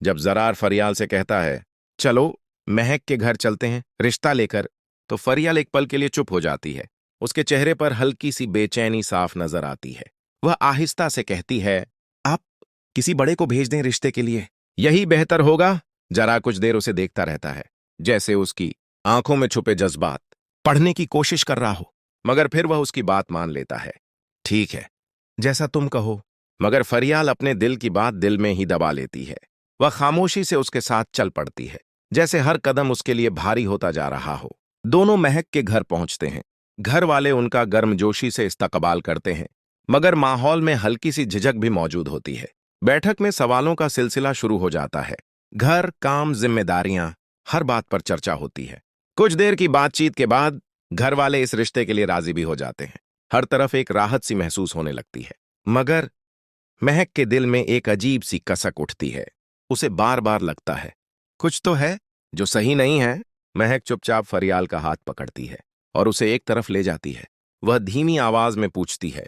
जब जरार फरियाल से कहता है, चलो महक के घर चलते हैं रिश्ता लेकर, तो फरियाल एक पल के लिए चुप हो जाती है। उसके चेहरे पर हल्की सी बेचैनी साफ नजर आती है। वह आहिस्ता से कहती है, आप किसी बड़े को भेज दें रिश्ते के लिए, यही बेहतर होगा। जरा कुछ देर उसे देखता रहता है, जैसे उसकी आंखों में छुपे जज्बात पढ़ने की कोशिश कर रहा हो, मगर फिर वह उसकी बात मान लेता है। ठीक है, जैसा तुम कहो। मगर फरियाल अपने दिल की बात दिल में ही दबा लेती है। वह खामोशी से उसके साथ चल पड़ती है, जैसे हर कदम उसके लिए भारी होता जा रहा हो। दोनों महक के घर पहुंचते हैं। घर वाले उनका गर्मजोशी से इस्तकबाल करते हैं, मगर माहौल में हल्की सी झिझक भी मौजूद होती है। बैठक में सवालों का सिलसिला शुरू हो जाता है। घर, काम, जिम्मेदारियां, हर बात पर चर्चा होती है। कुछ देर की बातचीत के बाद घर वाले इस रिश्ते के लिए राजी भी हो जाते हैं। हर तरफ एक राहत सी महसूस होने लगती है। मगर महक के दिल में एक अजीब सी कसक उठती है। उसे बार बार लगता है, कुछ तो है जो सही नहीं है। महक चुपचाप फरियाल का हाथ पकड़ती है और उसे एक तरफ ले जाती है। वह धीमी आवाज में पूछती है,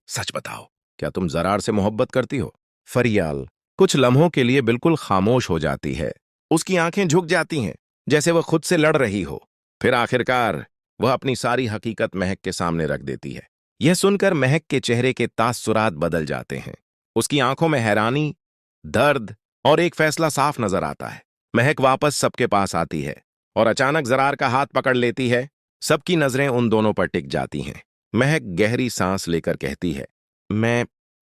सच बताओ, क्या तुम जरार से मोहब्बत करती हो? फरियाल कुछ लम्हों के लिए बिल्कुल खामोश हो जाती है। उसकी आंखें झुक जाती हैं, जैसे वह खुद से लड़ रही हो। फिर आखिरकार वह अपनी सारी हकीकत महक के सामने रख देती है। यह सुनकर महक के चेहरे के तासुरात बदल जाते हैं। उसकी आंखों में हैरानी, दर्द और एक फैसला साफ नजर आता है। महक वापस सबके पास आती है और अचानक जरार का हाथ पकड़ लेती है। सबकी नजरें उन दोनों पर टिक जाती हैं। महक गहरी सांस लेकर कहती है, मैं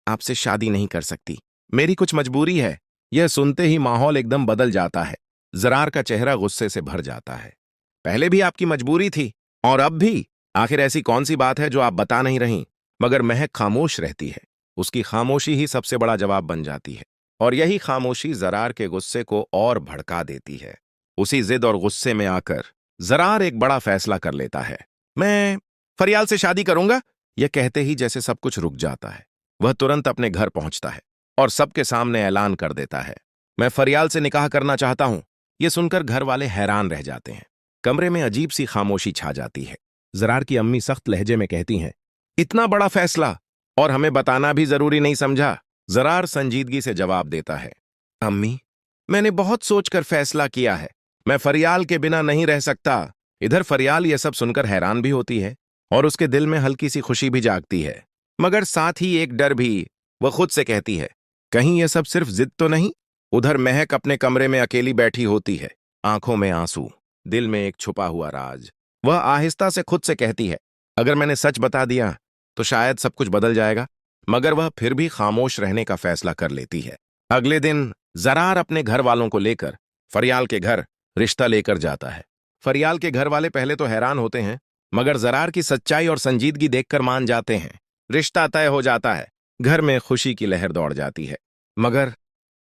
आपसे शादी नहीं कर सकती, मेरी कुछ मजबूरी है। यह सुनते ही माहौल एकदम बदल जाता है। जरार का चेहरा गुस्से से भर जाता है। पहले भी आपकी मजबूरी थी और अब भी? आखिर ऐसी कौन सी बात है जो आप बता नहीं रही? मगर महक खामोश रहती है। उसकी खामोशी ही सबसे बड़ा जवाब बन जाती है, और यही खामोशी जरार के गुस्से को और भड़का देती है। उसी जिद और गुस्से में आकर जरार एक बड़ा फैसला कर लेता है। मैं फरियाल से शादी करूंगा। यह कहते ही जैसे सब कुछ रुक जाता है। वह तुरंत अपने घर पहुंचता है और सबके सामने ऐलान कर देता है, मैं फरियाल से निकाह करना चाहता हूं। यह सुनकर घर वाले हैरान रह जाते हैं। कमरे में अजीब सी खामोशी छा जाती है। जरार की अम्मी सख्त लहजे में कहती हैं, इतना बड़ा फैसला और हमें बताना भी जरूरी नहीं समझा? जरार संजीदगी से जवाब देता है, अम्मी, मैंने बहुत सोचकर फैसला किया है। मैं फरियाल के बिना नहीं रह सकता। इधर फरियाल यह सब सुनकर हैरान भी होती है और उसके दिल में हल्की सी खुशी भी जागती है, मगर साथ ही एक डर भी। वह खुद से कहती है, कहीं यह सब सिर्फ जिद तो नहीं? उधर महक अपने कमरे में अकेली बैठी होती है, आंखों में आंसू, दिल में एक छुपा हुआ राज। वह आहिस्ता से खुद से कहती है, अगर मैंने सच बता दिया तो शायद सब कुछ बदल जाएगा। मगर वह फिर भी खामोश रहने का फैसला कर लेती है। अगले दिन जरार अपने घर वालों को लेकर फरियाल के घर रिश्ता लेकर जाता है। फरियाल के घर वाले पहले तो हैरान होते हैं, मगर जरार की सच्चाई और संजीदगी देखकर मान जाते हैं। रिश्ता तय हो जाता है। घर में खुशी की लहर दौड़ जाती है, मगर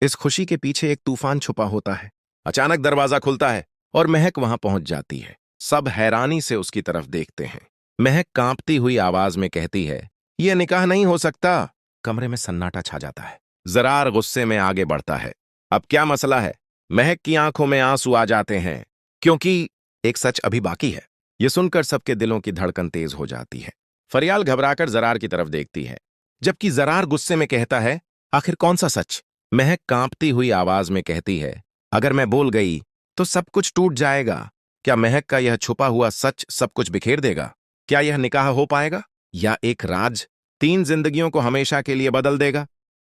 इस खुशी के पीछे एक तूफान छुपा होता है। अचानक दरवाजा खुलता है और महक वहां पहुंच जाती है। सब हैरानी से उसकी तरफ देखते हैं। महक कांपती हुई आवाज में कहती है, यह निकाह नहीं हो सकता। कमरे में सन्नाटा छा जाता है। जरार गुस्से में आगे बढ़ता है, अब क्या मसला है? महक की आंखों में आंसू आ जाते हैं, क्योंकि एक सच अभी बाकी है। यह सुनकर सबके दिलों की धड़कन तेज हो जाती है। फरियाल घबराकर जरार की तरफ देखती है, जबकि जरार गुस्से में कहता है, आखिर कौन सा सच? महक कांपती हुई आवाज में कहती है, अगर मैं बोल गई तो सब कुछ टूट जाएगा। क्या महक का यह छुपा हुआ सच सब कुछ बिखेर देगा? क्या यह निकाह हो पाएगा, या एक राज 3 जिंदगियों को हमेशा के लिए बदल देगा?